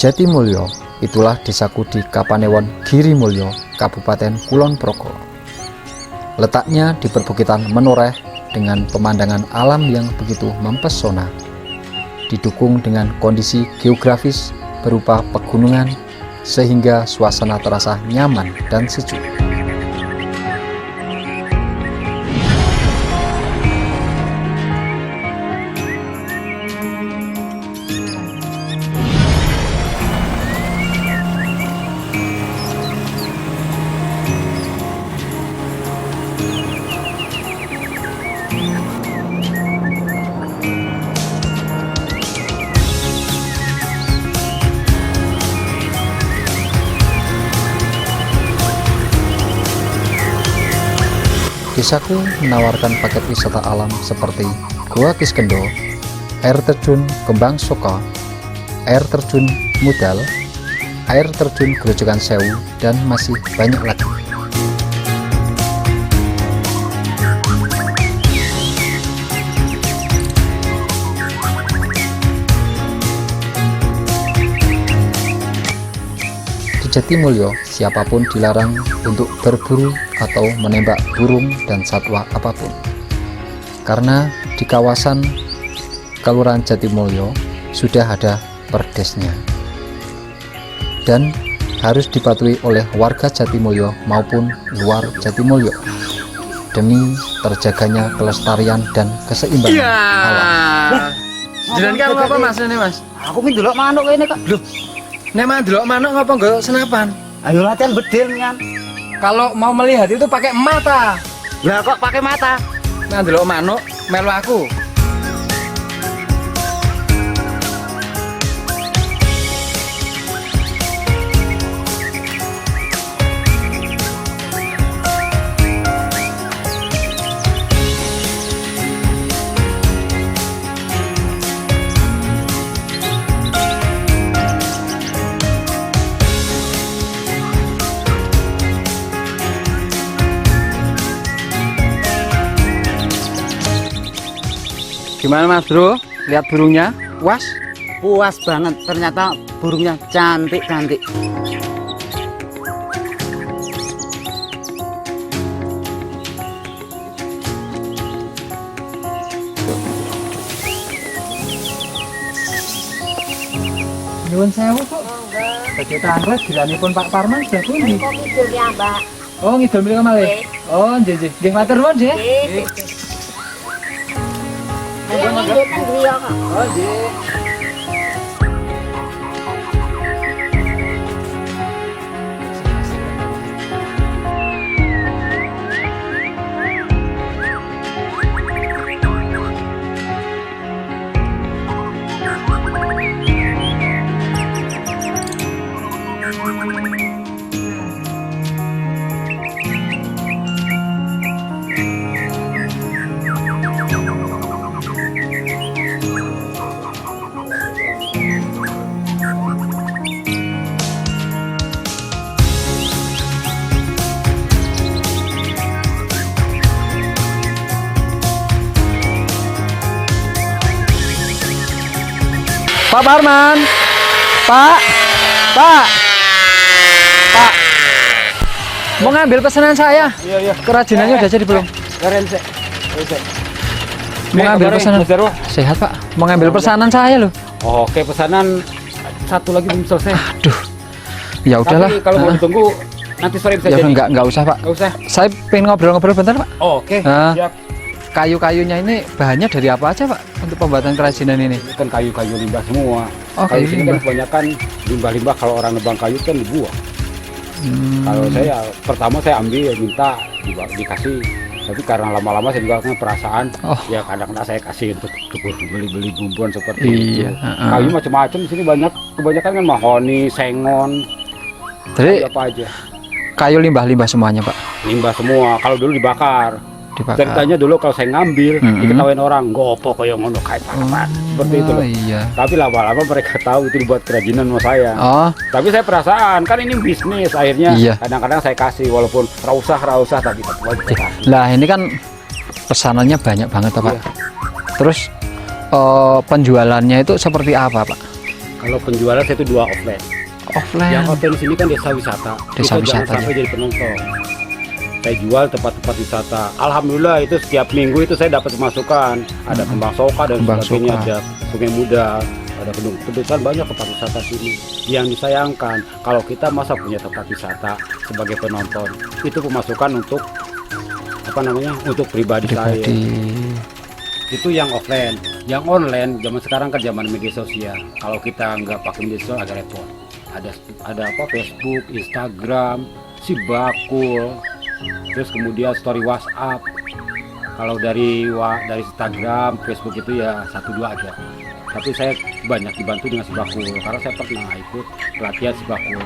Jatimulyo, itulah desaku di Kapanewon Girimulyo, Kabupaten Kulon Progo. Letaknya di perbukitan menoreh dengan pemandangan alam yang begitu mempesona, didukung dengan kondisi geografis berupa pegunungan sehingga suasana terasa nyaman dan sejuk. Desaku menawarkan paket wisata alam seperti Goa Kiskendo, air terjun Kembang Soka, air terjun Mudal, air terjun Grojogan Sewu, dan masih banyak lagi. Di Jatimulyo, siapapun dilarang untuk berburu atau menembak burung dan satwa apapun, karena di kawasan Kelurahan Jatimulyo sudah ada perdesnya dan harus dipatuhi oleh warga Jatimulyo maupun luar Jatimulyo demi terjaganya kelestarian dan keseimbangan alam. Jenengan kamu apa mas ini mas? Aku ki ndelok manuk kene kok. Loh, nek mah ndelok manuk ngapa nggak senapan? Ayo latihan bedil kan. Kalau mau melihat itu pakai mata. Lah kok pakai mata? Nah ndelok manuk melu aku. Gimana mas bro? Lihat burungnya? Puas? Puas banget, ternyata burungnya cantik-cantik. Nyuwun sewu kok. Bagi tangga gilanipun Pak Parman sudah pundi. Kok ngidul ya mbak? Oh ngidul mriki malih. Oh nggih nggih. Nggih matur nuwun nggih. Ini kan griya kok. Oh nggih. Pak Parman, Pak, mau ngambil pesanan saya. Iya. Kerajinannya udah jadi belum? Keren sih. Mau ngambil pesanan. Sehat Pak, mau ngambil pesanan saya loh. Oke, pesanan satu lagi belum selesai. Aduh, ya udahlah. Tapi kalau mau ditunggu nanti sore bisa Ya jadi. enggak usah Pak. Enggak usah. Saya pengen ngobrol-ngobrol bentar Pak. Oke, Ah. siap. kayu-kayunya ini bahannya dari apa aja Pak untuk pembuatan kerajinan ini? Ini kan kayu-kayu limbah semua. Oh, kayu Sini kan limbah. kebanyakan limbah-limbah kalau orang nebang kayu kan dibuang. Kalau saya pertama saya ambil minta dikasih, tapi karena lama-lama saya juga punya perasaan, ya kadang-kadang saya kasih untuk beli-beli bumbuan seperti itu. Iya. Kayu macam-macam di sini banyak, kebanyakan kan mahoni, sengon, Jadi apa aja. kayu limbah-limbah semuanya Pak Limbah semua. Kalau dulu dibakar. dibakar. Ceritanya dulu kalau saya ngambil, diketawain orang, gopo kayak ngono kayak apa seperti itu loh. Iya. Tapi lama-lama mereka tahu itu dibuat kerajinan sama saya. Oh, Tapi saya perasaan kan ini bisnis, akhirnya Iya. kadang-kadang saya kasih walaupun rausah tapi tetap aja saya kasih. lah ini kan pesanannya banyak banget Pak. Iya. Terus penjualannya itu seperti apa Pak? Kalau penjualan saya itu 2 offline. Offline. Yang offline sini kan desa wisata. Desa Itu jangan wisata, sampai jadi penonton. Saya jual tempat-tempat wisata. Alhamdulillah itu setiap minggu itu saya dapat pemasukan. Ada Kembang Soka dan Kembang sebagainya, Soka. ada Sungai Muda, ada Kedung banyak tempat wisata sini. Yang disayangkan kalau kita masa punya tempat wisata sebagai penonton, itu pemasukan untuk apa namanya? Untuk pribadi saya. Itu yang offline. Yang online zaman sekarang kan zaman media sosial. Kalau kita nggak pakai media sosial agak repot. Ada apa Facebook, Instagram, si bakul, terus kemudian story WhatsApp. Kalau dari Instagram, Facebook itu ya 1-2 aja. Tapi saya banyak dibantu dengan si bakul karena saya pernah ikut pelatihan si bakul.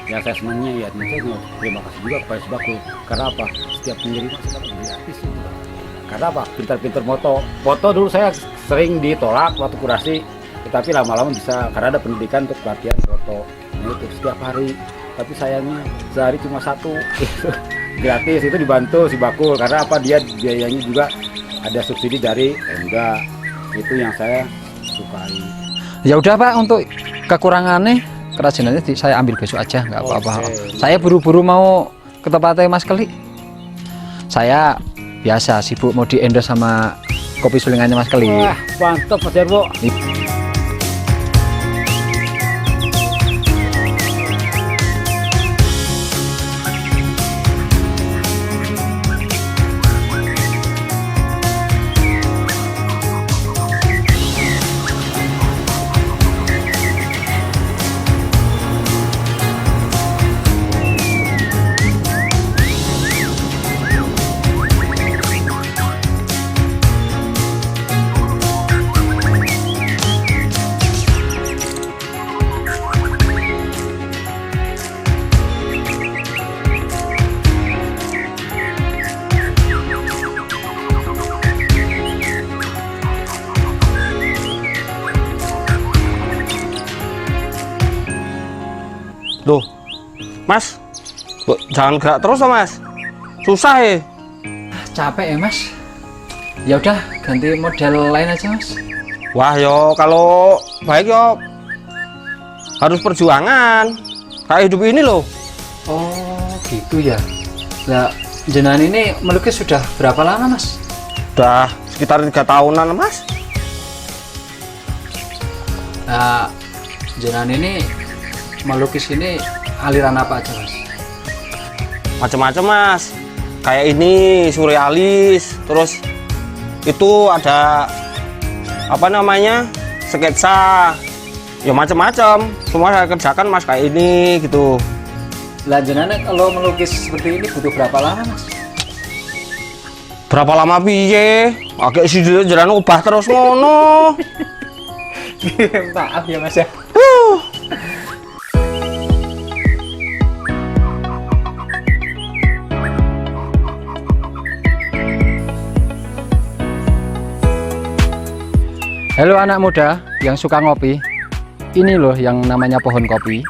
Ya saya senangnya ya, saya mau terima kasih juga kepada si bakul. Karena apa? Setiap penerima saya dapat gratis. Karena apa? Pintar-pintar foto dulu saya sering ditolak waktu kurasi, tetapi lama-lama bisa karena ada pendidikan untuk pelatihan foto. Nah itu setiap hari, tapi sayangnya sehari cuma 1 itu gratis, itu dibantu si bakul karena apa, dia biayanya juga ada subsidi dari Pemda. Itu yang saya sukai. Ya udah Pak, untuk kekurangannya kerajinannya saya ambil besok aja, nggak apa-apa. Oke. Saya buru-buru mau ke tempatnya Mas Keli. Saya biasa sibuk mau di-endorse sama kopi sulingannya Mas Keli. Wah mantap Mas Jarwo. Loh, Mas, jangan gerak terus loh Mas, susah ya. Capek ya Mas. Ya udah ganti model lain aja Mas. Wah yo, kalau baik yo harus perjuangan kayak hidup ini loh. Oh gitu ya. Lah jenengan ini melukis sudah berapa lama Mas? Udah sekitar 3 tahunan Mas. Nah jenengan ini melukis ini aliran apa aja Mas? Macam-macam Mas, kayak ini surrealis, terus itu ada apa namanya sketsa, ya macam-macam. Semua saya kerjakan Mas, kayak ini gitu. Lah jenengan kalau melukis seperti ini butuh berapa lama Mas? Berapa lama piye? Agak sih jalan ubah terus ngono. Maaf ya Mas ya. Halo anak muda yang suka ngopi. Ini loh yang namanya pohon kopi.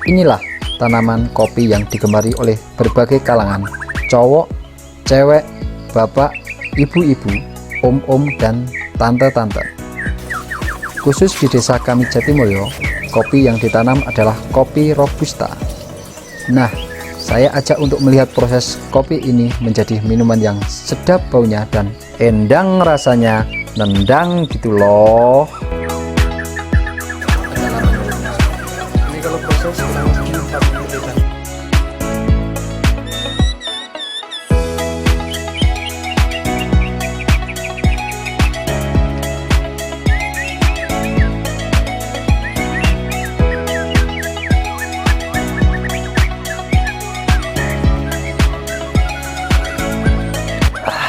Inilah tanaman kopi yang digemari oleh berbagai kalangan, cowok, cewek, bapak, ibu-ibu, om-om, dan tante-tante. Khusus di desa kami Jatimulyo, kopi yang ditanam adalah kopi Robusta. Nah, saya ajak untuk melihat proses kopi ini menjadi minuman yang sedap baunya dan endang rasanya, nendang gitu loh. Ini kalau proses kurang lebih 4 menit.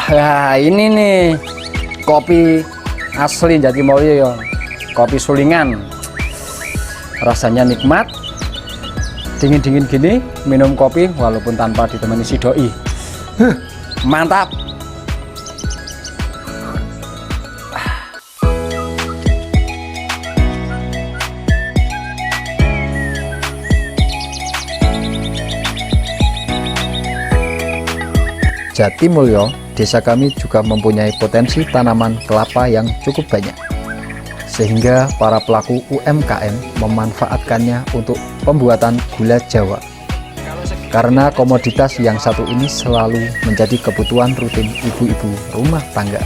Nah, ini nih kopi asli Jatimulyo ya. Kopi sulingan. Rasanya nikmat. Dingin-dingin gini minum kopi walaupun tanpa ditemani si doi. Mantap. Jatimulyo, desa kami juga mempunyai potensi tanaman kelapa yang cukup banyak, sehingga para pelaku UMKM memanfaatkannya untuk pembuatan gula Jawa. Karena komoditas yang satu ini selalu menjadi kebutuhan rutin ibu-ibu rumah tangga.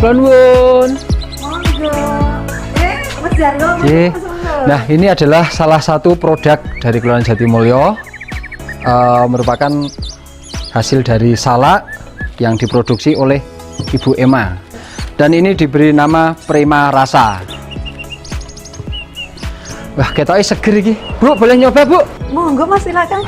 Nuwun. Nah, ini adalah salah satu produk dari Kelurahan Jatimulyo, merupakan hasil dari salak yang diproduksi oleh Ibu Emma, dan ini diberi nama Prima Rasa. Wah, ketoknya seger iki. Bu, boleh nyoba, Bu? Monggo Mas, silakan.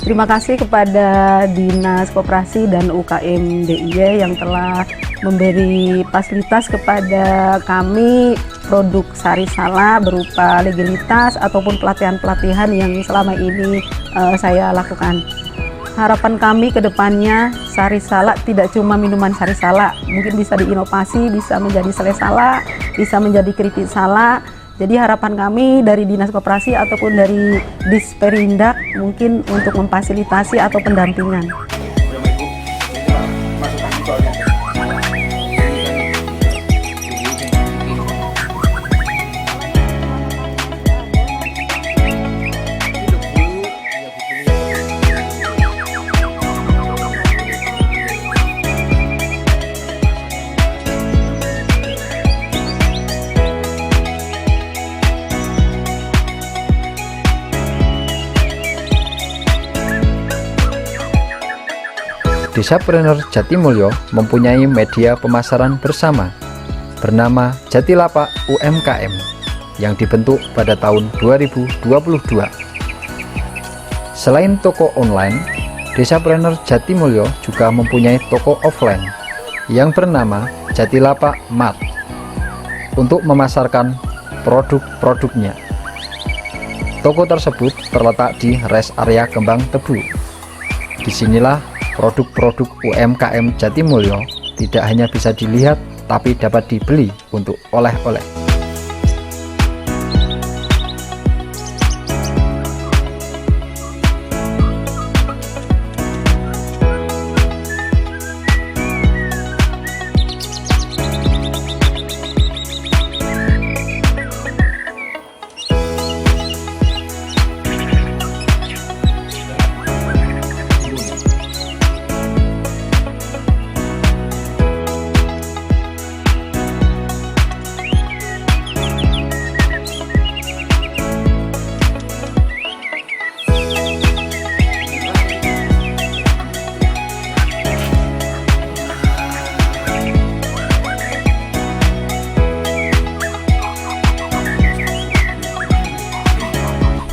Terima kasih kepada Dinas Koperasi dan UKM DIY yang telah memberi fasilitas kepada kami produk Sari Salak berupa legalitas ataupun pelatihan-pelatihan yang selama ini saya lakukan. Harapan kami ke depannya Sari Salak tidak cuma minuman Sari Salak, mungkin bisa diinovasi, bisa menjadi selai salak, bisa menjadi keripik salak. Jadi harapan kami dari Dinas Koperasi ataupun dari Disperindak mungkin untuk memfasilitasi atau pendampingan. Desapreneur Jatimulyo mempunyai media pemasaran bersama bernama Jatilapak UMKM yang dibentuk pada tahun 2022. Selain toko online, Desapreneur Jatimulyo juga mempunyai toko offline yang bernama Jatilapak Mart untuk memasarkan produk-produknya. Toko tersebut terletak di rest area Kembang Tebu. Disinilah produk-produk UMKM Jatimulyo tidak hanya bisa dilihat, tapi dapat dibeli untuk oleh-oleh.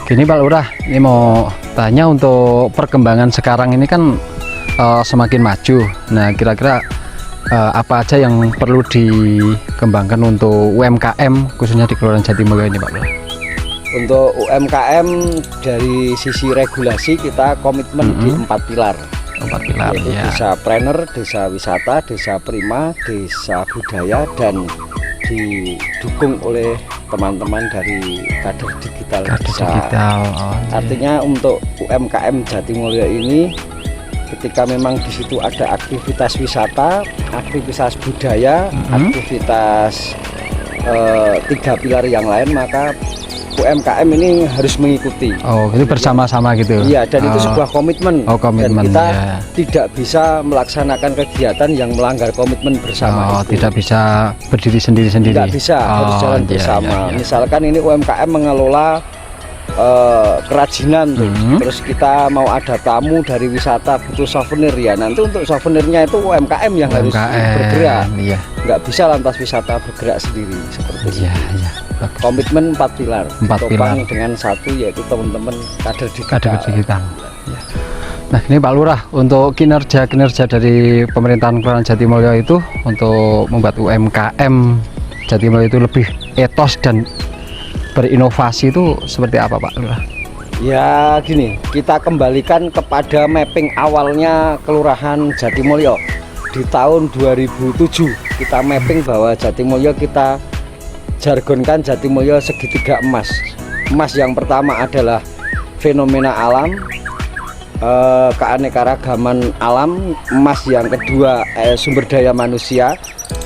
Gini Pak Lurah, ini mau tanya untuk perkembangan sekarang ini kan semakin maju. Nah, kira-kira apa aja yang perlu dikembangkan untuk UMKM khususnya di Kelurahan Jatimulyo ini Pak Lurah? Untuk UMKM dari sisi regulasi kita komitmen di 4 pilar. 4 pilar Yaitu ya. desa planner, desa wisata, desa prima, desa budaya, dan didukung oleh teman-teman dari kader digital Kader desa. digital. Oh, iya. Artinya untuk UMKM Jatimulyo ini ketika memang di situ ada aktivitas wisata, aktivitas budaya, aktivitas 3 pilar yang lain, maka UMKM ini harus mengikuti. Oh, itu bersama-sama gitu. Iya, dan itu Oh. sebuah komitmen. Oh, komitmen, Dan kita ya. tidak bisa melaksanakan kegiatan yang melanggar komitmen bersama. Oh, itu. tidak bisa berdiri sendiri-sendiri. Tidak bisa, harus jalan iya, bersama. iya, iya. Misalkan ini UMKM mengelola kerajinan tuh. Terus kita mau ada tamu dari wisata butuh souvenir ya. Nanti untuk souvenirnya itu UMKM yang harus bergerak. Iya. Nggak bisa lantas wisata bergerak sendiri seperti itu. Iya, iya. Komitmen 4 pilar. 4 Topang pilar. dengan 1 yaitu teman-teman kader Kader digital. digital. Ya. Nah, ini Pak Lurah, untuk kinerja dari pemerintahan Kelurahan Jatimulyo itu untuk membuat UMKM Jatimulyo itu lebih etos dan berinovasi itu seperti apa Pak Lurah? Ya gini, kita kembalikan kepada mapping awalnya Kelurahan Jatimulyo di tahun 2007. Kita mapping bahwa Jatimulyo kita jargonkan Jatimulyo segitiga emas. Emas yang pertama adalah fenomena alam, keanekaragaman alam. Emas yang kedua sumber daya manusia.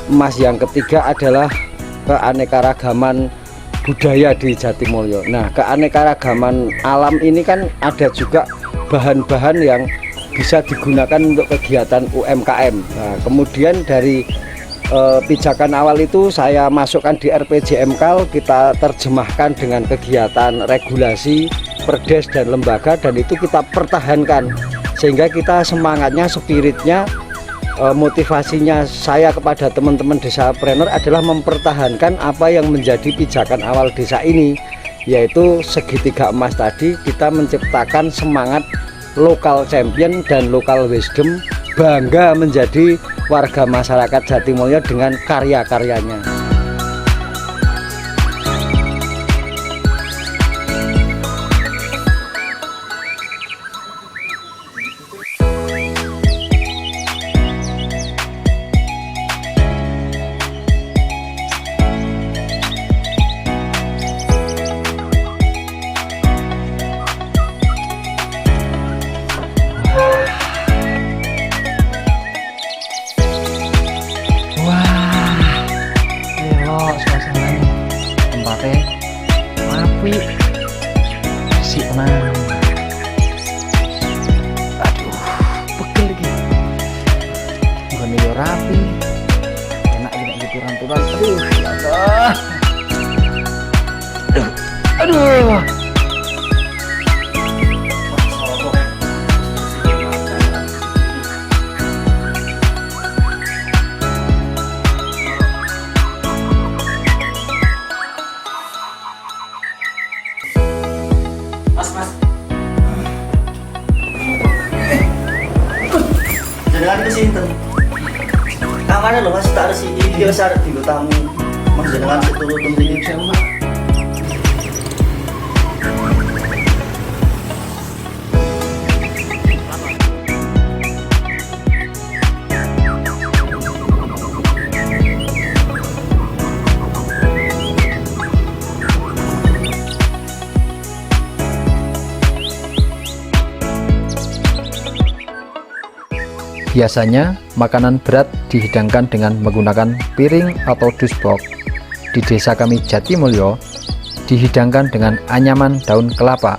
Emas yang ketiga adalah keanekaragaman budaya di Jatimulyo. Nah, keanekaragaman alam ini kan ada juga bahan-bahan yang bisa digunakan untuk kegiatan UMKM. Nah, kemudian dari pijakan awal itu saya masukkan di RPJMKAL, kita terjemahkan dengan kegiatan regulasi, perdes dan lembaga, dan itu kita pertahankan sehingga kita semangatnya, spiritnya, motivasinya saya kepada teman-teman desa planner adalah mempertahankan apa yang menjadi pijakan awal desa ini, yaitu segitiga emas tadi. Kita menciptakan semangat lokal champion dan lokal wisdom, bangga menjadi warga masyarakat Jatimulyo dengan karya-karyanya. Suasananya tempatnya rapi, bersih tenang. Aduh, pegel lagi. Bukan yo rapi, enak juga gitu ranturan. Aduh, ya Allah. Aduh. Jangan ke sini kamarnya lo masih tak resiki biasa ada di tamu mas jangan seturu tempat sama. Biasanya, makanan berat dihidangkan dengan menggunakan piring atau dusbox. Di desa kami Jatimulyo, dihidangkan dengan anyaman daun kelapa,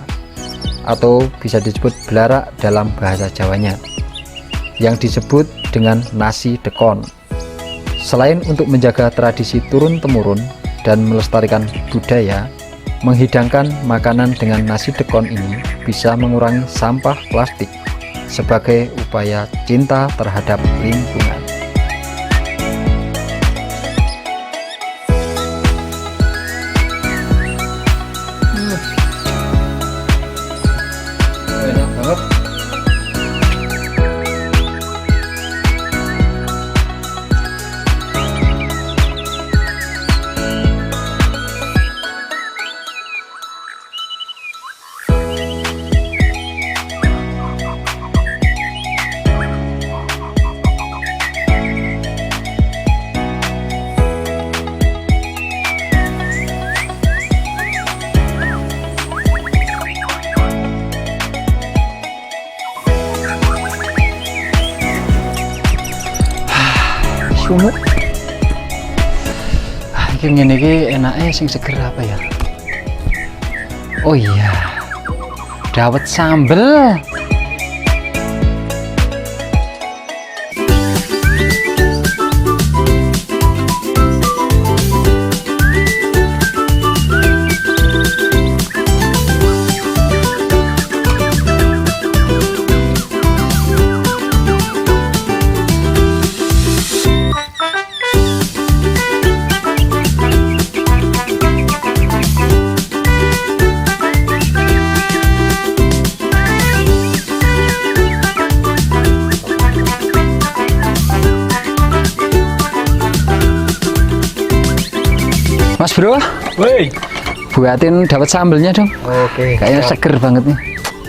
atau bisa disebut belarak dalam bahasa Jawanya, yang disebut dengan nasi dekon. Selain untuk menjaga tradisi turun-temurun dan melestarikan budaya, menghidangkan makanan dengan nasi dekon ini bisa mengurangi sampah plastik sebagai upaya cinta terhadap lingkungan. Enak banget. sing ngene iki enake sing seger apa ya? Oh iya. Dawet sambel. Mas Bro, Woi. buatin dawet sambelnya dong. Oke. Kayaknya seger banget nih.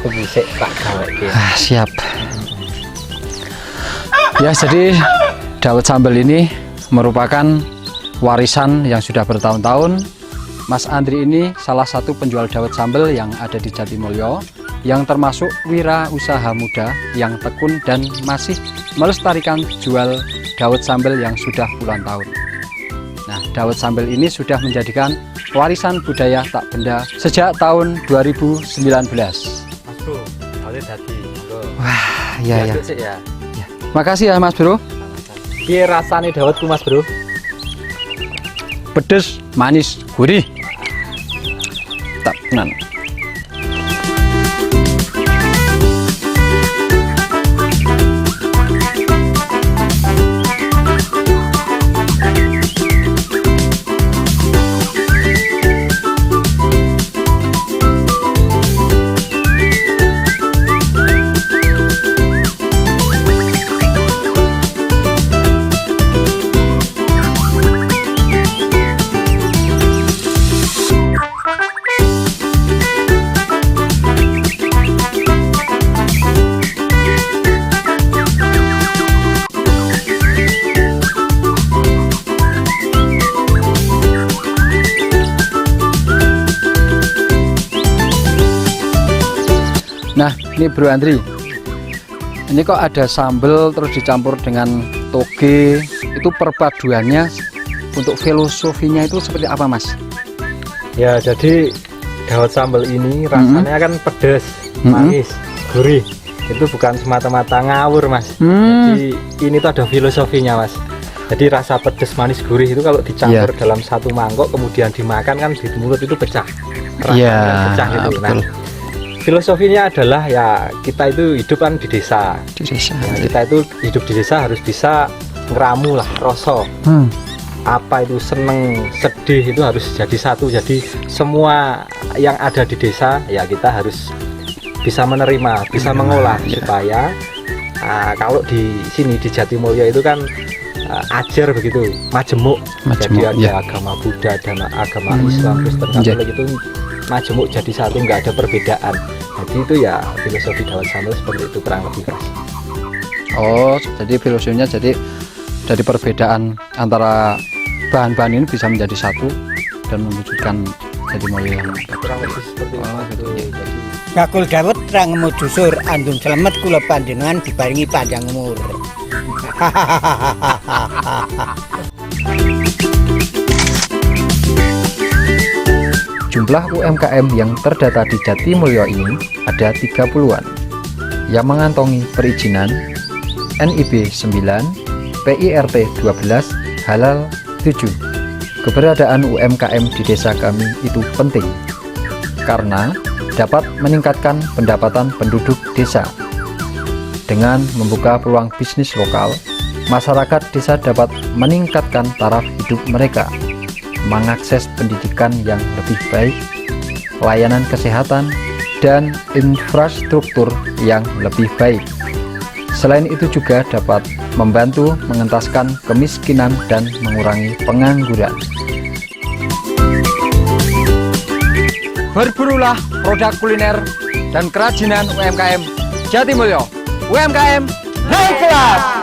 Bisik tak gawe iki. Siap. Ya, jadi dawet sambel ini merupakan warisan yang sudah bertahun-tahun. Mas Andri ini salah satu penjual dawet sambel yang ada di Jatimulyo, yang termasuk wira usaha muda yang tekun dan masih melestarikan jual dawet sambel yang sudah puluhan tahun. Nah, dawet sambel ini sudah menjadikan warisan budaya tak benda sejak tahun 2019. Mas Bro, kali dadi. Wah, iya ya. Ya. Makasih ya Mas Bro. Piye rasane dawetku Mas Bro? Pedes, manis, gurih. Tak tenan. Nah, ini Bro Andri. Ini kok ada sambal terus dicampur dengan toge. Itu perpaduannya untuk filosofinya itu seperti apa, Mas? Ya, jadi dawet sambal ini rasanya kan pedas, manis, gurih. Itu bukan semata-mata ngawur, Mas. Jadi ini tuh ada filosofinya, Mas. Jadi rasa pedas, manis, gurih itu kalau dicampur dalam satu mangkok kemudian dimakan kan di mulut itu pecah. Rasanya pecah gitu. Betul. Nah, filosofinya adalah ya kita itu hidup kan di desa. Di desa. Nah, kita itu hidup di desa harus bisa ngeramu lah rasa. Apa itu seneng, sedih itu harus jadi satu. Jadi semua yang ada di desa ya kita harus bisa menerima, bisa mengolah supaya kalau di sini di Jatimulyo itu kan ajar begitu, majemuk. Jadi ada agama Buddha dan agama Islam, Kristen, Katolik itu majemuk jadi satu, nggak ada perbedaan. Jadi itu ya filosofi dawet sambal seperti itu kurang lebih, Mas. Oh, jadi filosofinya jadi dari perbedaan antara bahan-bahan ini bisa menjadi satu dan mewujudkan Jatimulyo yang kurang lebih seperti itu. Jadi bakul dawet rangemu jusur andung selamat kula panjenengan diparingi panjang umur. Jumlah UMKM yang terdata di Jatimulyo ini ada 30-an yang mengantongi perizinan NIB 9, PIRT 12, Halal 7. Keberadaan UMKM di desa kami itu penting karena dapat meningkatkan pendapatan penduduk desa. Dengan membuka peluang bisnis lokal, masyarakat desa dapat meningkatkan taraf hidup mereka, mengakses pendidikan yang lebih baik, layanan kesehatan, dan infrastruktur yang lebih baik. Selain itu juga dapat membantu mengentaskan kemiskinan dan mengurangi pengangguran. Berburulah produk kuliner dan kerajinan UMKM Jatimulyo. UMKM naik kelas.